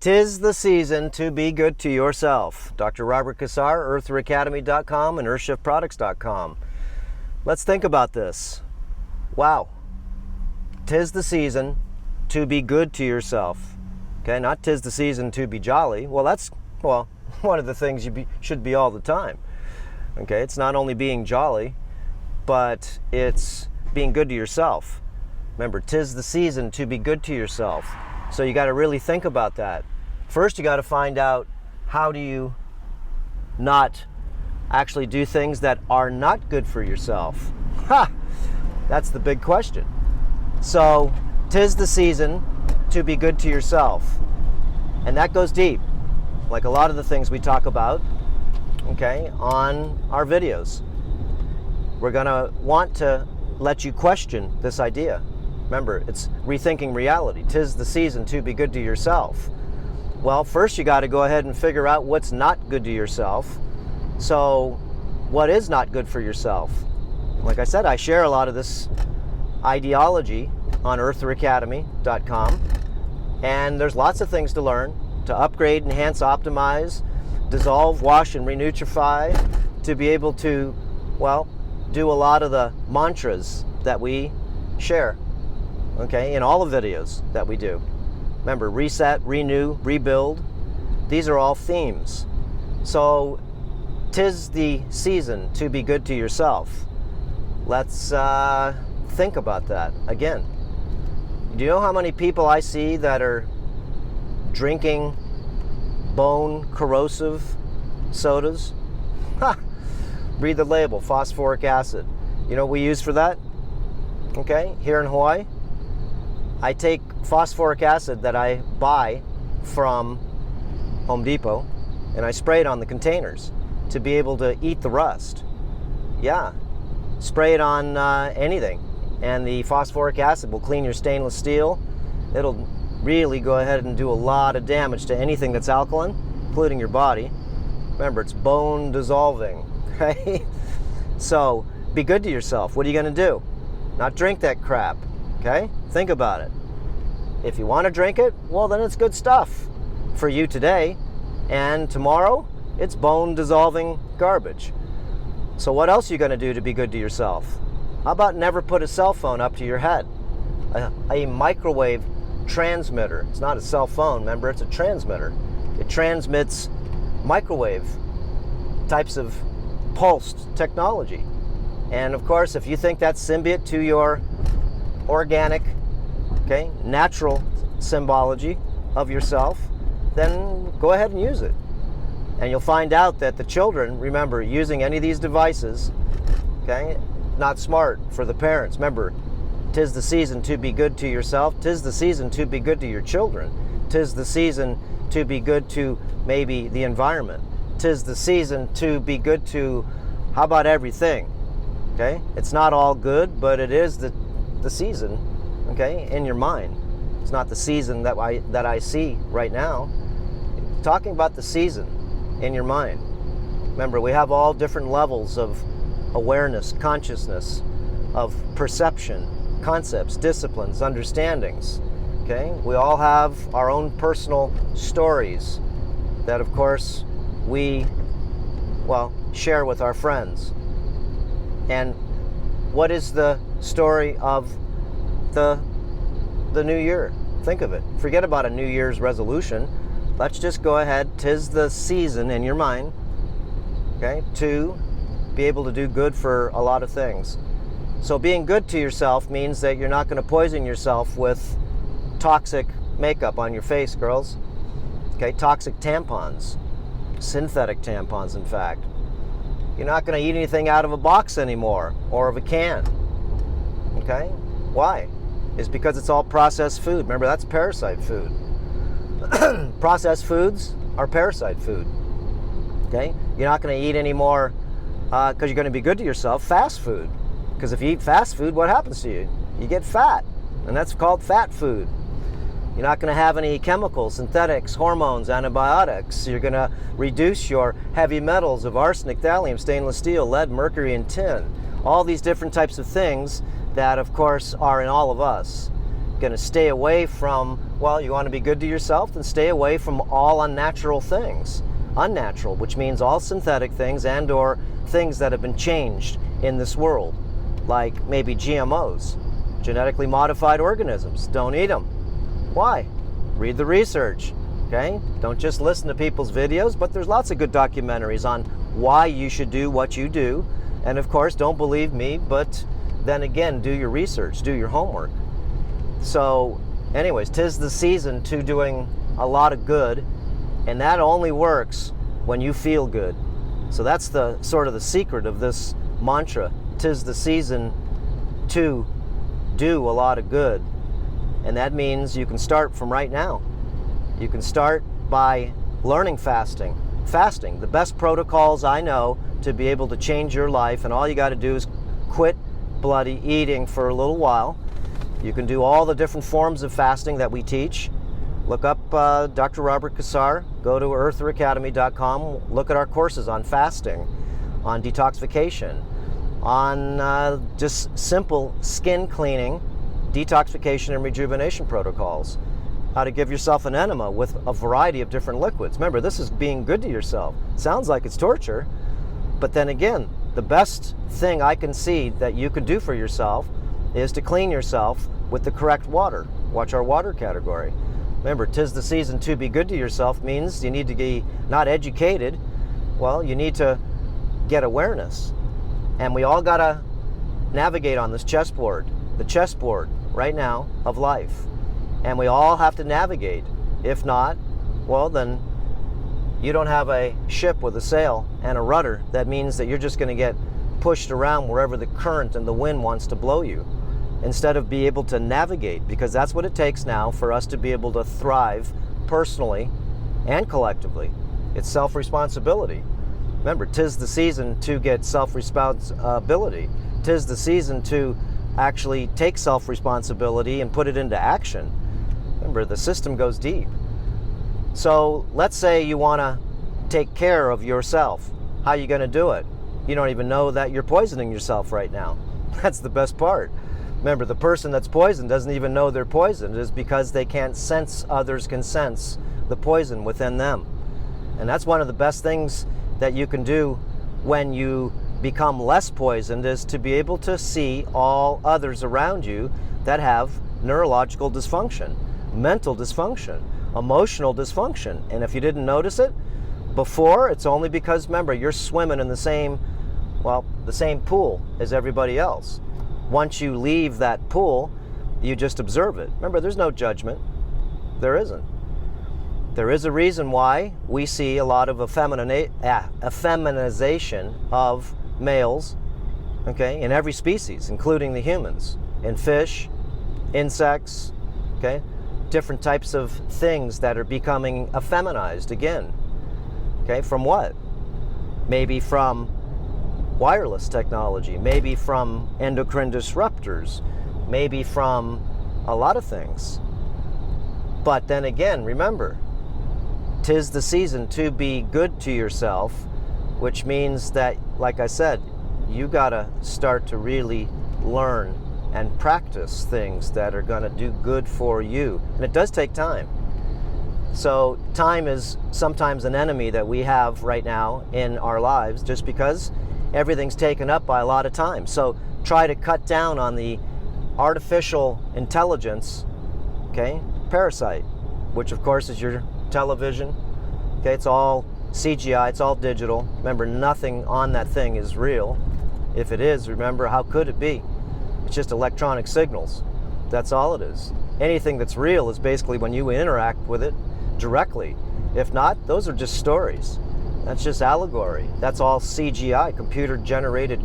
'Tis the season to be good to yourself. Dr. Robert Cassar, eartheracademy.com and earthshiftproducts.com. Let's think about this. Wow. 'Tis the season to be good to yourself. Okay, not 'tis the season to be jolly. Well, that's one of the things you should be all the time. Okay, it's not only being jolly, but it's being good to yourself. Remember, 'tis the season to be good to yourself. So you got to really think about that. First, you got to find out, how do you not actually do things that are not good for yourself? Ha! That's the big question. So, 'tis the season to be good to yourself. And that goes deep, like a lot of the things we talk about, okay, on our videos. We're going to want to let you question this idea. Remember, it's rethinking reality. 'Tis the season to be good to yourself. Well, first you got to go ahead and figure out what's not good to yourself. So, what is not good for yourself? Like I said, I share a lot of this ideology on eartheracademy.com, and there's lots of things to learn, to upgrade, enhance, optimize, dissolve, wash, and renutrify, to be able to, well, do a lot of the mantras that we share, okay, in all the videos that we do. Remember, reset, renew, rebuild. These are all themes. So, 'tis the season to be good to yourself. Let's think about that again. Do you know how many people I see that are drinking bone corrosive sodas? Ha! Read the label, phosphoric acid. You know what we use for that? Okay, here in Hawaii, I take phosphoric acid that I buy from Home Depot and I spray it on the containers to be able to eat the rust. Yeah, spray it on anything, and the phosphoric acid will clean your stainless steel. It'll really go ahead and do a lot of damage to anything that's alkaline, including your body. Remember, it's bone dissolving, okay? So, be good to yourself. What are you going to do? Not drink that crap, okay? Think about it. If you want to drink it, well, then it's good stuff for you today, and tomorrow it's bone dissolving garbage. So what else are you going to do to be good to yourself? How about never put a cell phone up to your head? A microwave transmitter. It's not a cell phone, remember, it's a transmitter. It transmits microwave types of pulsed technology. And of course, if you think that's symbiote to your organic, okay, natural symbology of yourself, then go ahead and use it. And you'll find out that the children, remember, using any of these devices, okay, not smart for the parents. Remember, 'tis the season to be good to yourself. 'Tis the season to be good to your children. 'Tis the season to be good to maybe the environment. 'Tis the season to be good to, how about everything? Okay, it's not all good, but it is the season, okay, in your mind. It's not the season that I see right now. Talking about the season in your mind. Remember, we have all different levels of awareness, consciousness, of perception, concepts, disciplines, understandings. Okay, we all have our own personal stories that, of course, we, well, share with our friends. And what is the story of the new year? Think of it. Forget about a New Year's resolution. Let's just go ahead. 'Tis the season in your mind, okay, to be able to do good for a lot of things. So being good to yourself means that you're not going to poison yourself with toxic makeup on your face, girls. Okay, toxic tampons, synthetic tampons, in fact. You're not going to eat anything out of a box anymore, or of a can. Okay? Why? It's because it's all processed food. Remember, that's parasite food. Processed foods are parasite food. Okay? You're not going to eat any more, because you're going to be good to yourself, fast food. Because if you eat fast food, what happens to you? You get fat, and that's called fat food. You're not going to have any chemicals, synthetics, hormones, antibiotics. You're going to reduce your heavy metals of arsenic, thallium, stainless steel, lead, mercury, and tin. All these different types of things that, of course, are in all of us. going to stay away from, well, you want to be good to yourself, then stay away from all unnatural things. Unnatural, which means all synthetic things and or things that have been changed in this world, like maybe GMOs, genetically modified organisms. Don't eat them. Why? Read the research, okay? Don't just listen to people's videos, but there's lots of good documentaries on why you should do what you do. And of course, don't believe me, but then again, do your research, do your homework. So anyways, 'tis the season to doing a lot of good, and that only works when you feel good. So that's the sort of the secret of this mantra. 'Tis the season to do a lot of good. And that means you can start from right now. You can start by learning fasting. Fasting, the best protocols I know to be able to change your life, and all you got to do is quit bloody eating for a little while. You can do all the different forms of fasting that we teach. Look up Dr. Robert Cassar, go to earthacademy.com, look at our courses on fasting, on detoxification, on just simple skin cleaning, detoxification and rejuvenation protocols, how to give yourself an enema with a variety of different liquids. Remember, this is being good to yourself. Sounds like it's torture, but then again, the best thing I can see that you can do for yourself is to clean yourself with the correct water. Watch our water category. Remember, 'tis the season to be good to yourself means you need to be not educated. Well, you need to get awareness. And we all got to navigate on this chessboard, the chessboard right now of life. And we all have to navigate. If not, well, then you don't have a ship with a sail and a rudder. That means that you're just going to get pushed around wherever the current and the wind wants to blow you, instead of be able to navigate, because that's what it takes now for us to be able to thrive personally and collectively. It's self-responsibility. Remember, 'tis the season to get self-responsibility. 'Tis the season to actually take self-responsibility and put it into action. Remember, the system goes deep. So let's say you want to take care of yourself. How are you going to do it? You don't even know that you're poisoning yourself right now. That's the best part. Remember, the person that's poisoned doesn't even know they're poisoned. It's because they can't sense, others can sense the poison within them. And that's one of the best things that you can do when you become less poisoned, is to be able to see all others around you that have neurological dysfunction, mental dysfunction, emotional dysfunction. And if you didn't notice it before, it's only because, remember, you're swimming in the same pool as everybody else. Once you leave that pool, you just observe it. Remember, there's no judgment. There isn't. There is a reason why we see a lot of effeminization of males, okay, in every species, including the humans, in fish, insects, okay, different types of things that are becoming effeminized again. Okay, from what? Maybe from wireless technology, maybe from endocrine disruptors, maybe from a lot of things. But then again, remember, 'tis the season to be good to yourself, which means that, like I said, you gotta start to really learn and practice things that are gonna do good for you. And it does take time. So time is sometimes an enemy that we have right now in our lives, just because everything's taken up by a lot of time. So try to cut down on the artificial intelligence, okay, parasite, which of course is your television. Okay, it's all CGI, it's all digital. Remember, nothing on that thing is real. If it is, remember, how could it be? It's just electronic signals. That's all it is. Anything that's real is basically when you interact with it directly. If not, those are just stories. That's just allegory. That's all CGI, computer generated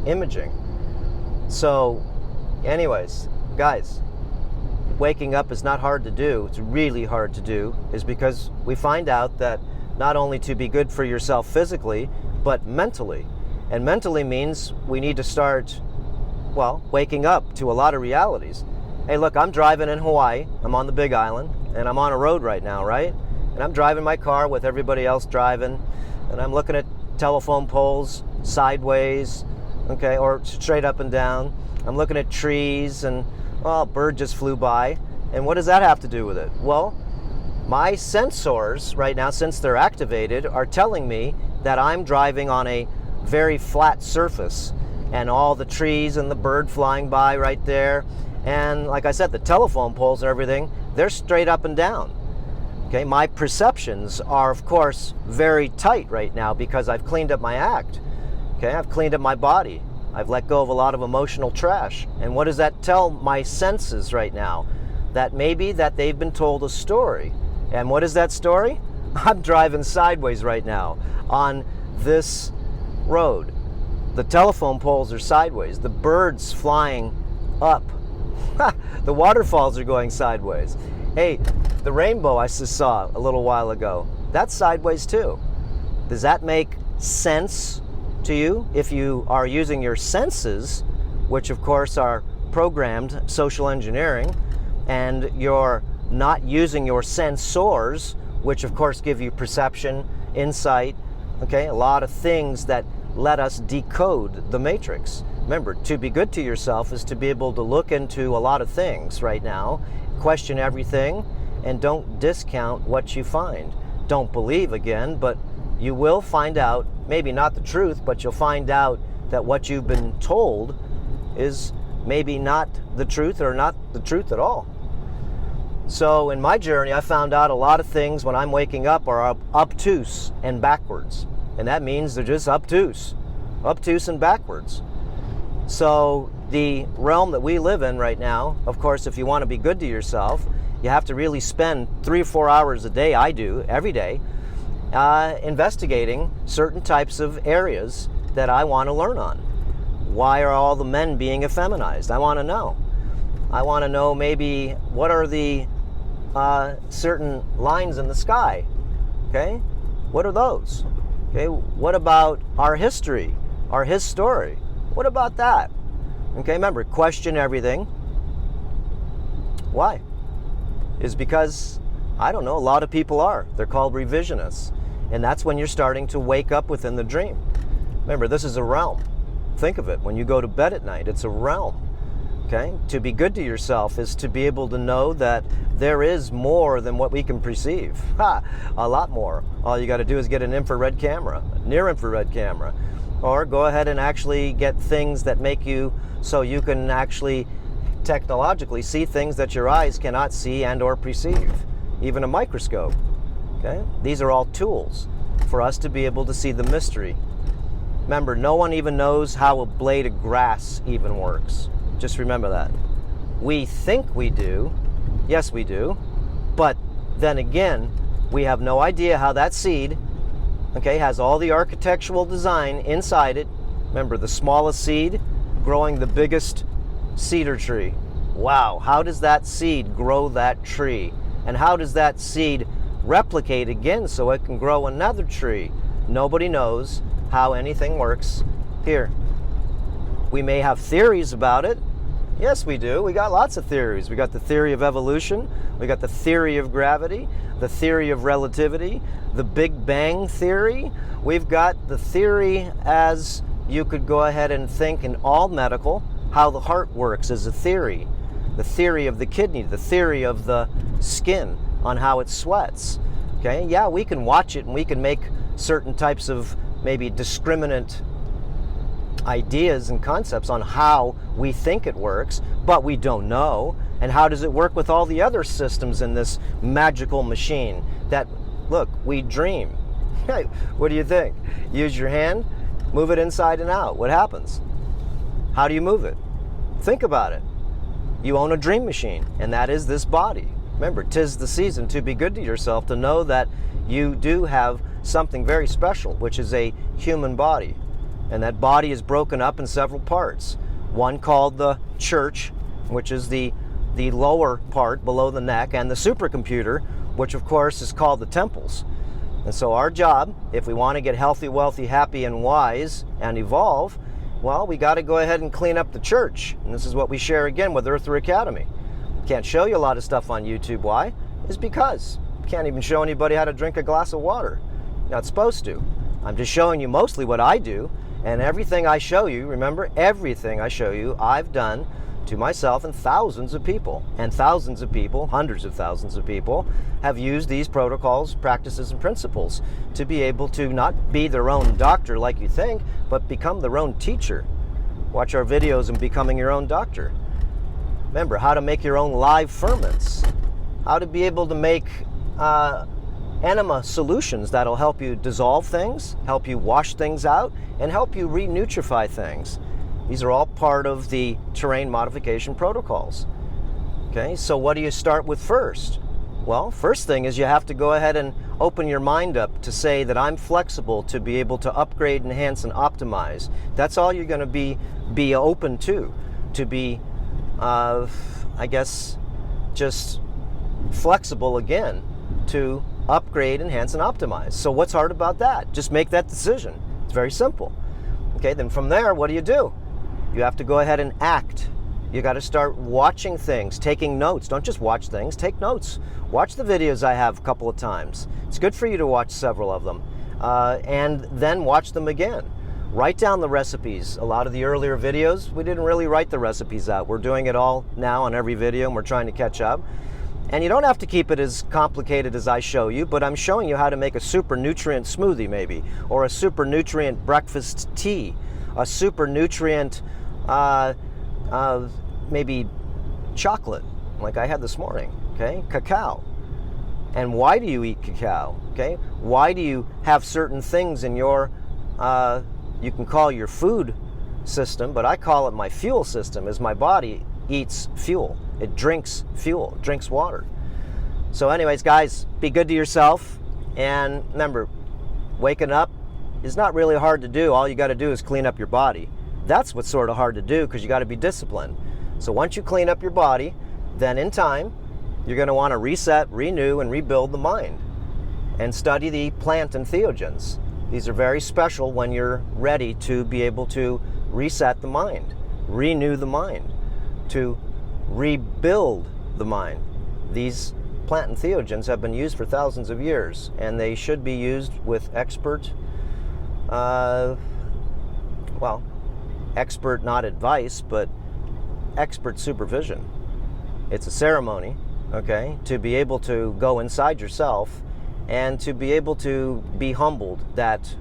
imaging. So anyways, guys, waking up is not hard to do. It's really hard to do, is because we find out that not only to be good for yourself physically, but mentally. And mentally means we need to start, well, waking up to a lot of realities. Hey, look, I'm driving in Hawaii. I'm on the Big Island, and I'm on a road right now, right? And I'm driving my car with everybody else driving, and I'm looking at telephone poles sideways, okay, or straight up and down. I'm looking at trees and Well, a bird just flew by. And what does that have to do with it? Well, my sensors right now, since they're activated, are telling me that I'm driving on a very flat surface, and all the trees and the bird flying by right there, and like I said, the telephone poles and everything, they're straight up and down. Okay, my perceptions are of course very tight right now because I've cleaned up my act. Okay, I've cleaned up my body. I've let go of a lot of emotional trash. And what does that tell my senses right now? That maybe that they've been told a story. And what is that story? I'm driving sideways right now on this road. The telephone poles are sideways. The birds flying up. The waterfalls are going sideways. Hey, the rainbow I just saw a little while ago, that's sideways too. Does that make sense to you? If you are using your senses, which of course are programmed social engineering, and you're not using your sensors, which of course give you perception, insight, okay, a lot of things that let us decode the matrix. Remember, to be good to yourself is to be able to look into a lot of things right now, question everything, and don't discount what you find. Don't believe again, but you will find out, maybe not the truth, but you'll find out that what you've been told is maybe not the truth or not the truth at all. So in my journey, I found out a lot of things when I'm waking up are obtuse and backwards. And that means they're just obtuse and backwards. So the realm that we live in right now, of course, if you want to be good to yourself, you have to really spend 3 or 4 hours a day, I do, every day, investigating certain types of areas that I want to learn on. Why are all the men being effeminized? I want to know. I want to know maybe what are the certain lines in the sky, okay? What are those? Okay, what about our history, our his story? What about that? Okay, remember, question everything. Why? Is because, I don't know, a lot of people are. They're called revisionists. And that's when you're starting to wake up within the dream. Remember, this is a realm. Think of it. When you go to bed at night, it's a realm. Okay? To be good to yourself is to be able to know that there is more than what we can perceive. A lot more. All you got to do is get an infrared camera, a near infrared camera, or go ahead and actually get things that make you so you can actually technologically see things that your eyes cannot see and or perceive. Even a microscope. Okay? These are all tools for us to be able to see the mystery. Remember, no one even knows how a blade of grass even works. Just remember that. We think we do. Yes, we do. But then again, we have no idea how that seed, okay, has all the architectural design inside it. Remember, the smallest seed growing the biggest cedar tree. Wow, how does that seed grow that tree? And how does that seed replicate again so it can grow another tree? Nobody knows how anything works here. We may have theories about it. Yes, we do. We got lots of theories. We got the theory of evolution. We got the theory of gravity, the theory of relativity, the Big Bang theory. We've got the theory, as you could go ahead and think in all medical, how the heart works is a theory. The theory of the kidney, the theory of the skin on how it sweats. Okay, yeah, we can watch it and we can make certain types of maybe discriminant ideas and concepts on how we think it works, but we don't know. And how does it work with all the other systems in this magical machine that, look, we dream. Hey, what do you think? Use your hand, move it inside and out. What happens? How do you move it? Think about it. You own a dream machine, and that is this body. Remember, 'tis the season to be good to yourself, to know that you do have something very special, which is a human body. And that body is broken up in several parts. One called the church, which is the lower part below the neck, and the supercomputer, which of course is called the temples. And so our job, if we want to get healthy, wealthy, happy, and wise, and evolve, well, we got to go ahead and clean up the church. And this is what we share again with Earth Academy. Can't show you a lot of stuff on YouTube. Why? Is because can't even show anybody how to drink a glass of water. You're not supposed to. I'm just showing you mostly what I do, and everything I show you, remember, everything I show you, I've done to myself and thousands of people. And thousands of people, hundreds of thousands of people, have used these protocols, practices, and principles to be able to not be their own doctor like you think, but become their own teacher. Watch our videos on becoming your own doctor. Remember, how to make your own live ferments, how to be able to make enema solutions that'll help you dissolve things, help you wash things out, and help you re-nutrify things. These are all part of the terrain modification protocols. Okay, so what do you start with first? Well, first thing is you have to go ahead and open your mind up to say that I'm flexible to be able to upgrade, enhance, and optimize. That's all you're going to be open to be, I guess, just flexible again to upgrade, enhance, and optimize. So what's hard about that? Just make that decision. It's very simple. Okay, then from there, what do? You have to go ahead and act. You got to start watching things, taking notes. Don't just watch things, take notes. Watch the videos I have a couple of times. It's good for you to watch several of them. And then watch them again. Write down the recipes. A lot of the earlier videos, we didn't really write the recipes out. We're doing it all now on every video, and we're trying to catch up. And you don't have to keep it as complicated as I show you, but I'm showing you how to make a super nutrient smoothie maybe, or a super nutrient breakfast tea, a super nutrient maybe chocolate, like I had this morning, okay? Cacao. And why do you eat cacao, okay? Why do you have certain things in your, you can call your food system, but I call it my fuel system, as my body eats fuel. It drinks fuel, it drinks water. So anyways, guys, be good to yourself. And remember, waking up is not really hard to do. All you got to do is clean up your body. That's what's sort of hard to do, because you got to be disciplined. So once you clean up your body, then in time, you're going to want to reset, renew, and rebuild the mind. And study the plant entheogens. These are very special when you're ready to be able to reset the mind, renew the mind, to rebuild the mind. These plant entheogens have been used for thousands of years, and they should be used with expert, expert not advice, but expert supervision. It's a ceremony, okay, to be able to go inside yourself and to be able to be humbled that,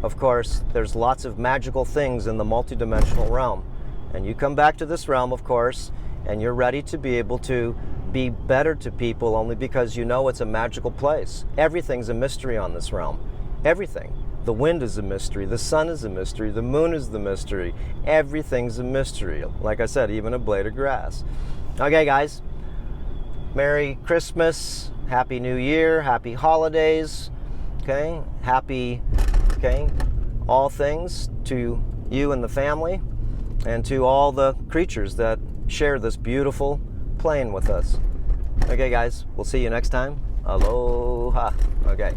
of course, there's lots of magical things in the multidimensional realm. And you come back to this realm, of course, and you're ready to be able to be better to people only because you know it's a magical place. Everything's a mystery on this realm. Everything. The wind is a mystery. The sun is a mystery. The moon is the mystery. Everything's a mystery. Like I said, even a blade of grass. Okay, guys. Merry Christmas. Happy New Year. Happy holidays. Okay. Happy, all things to you and the family, and to all the creatures that share this beautiful plane with us. Okay, guys. We'll see you next time. Aloha. Okay.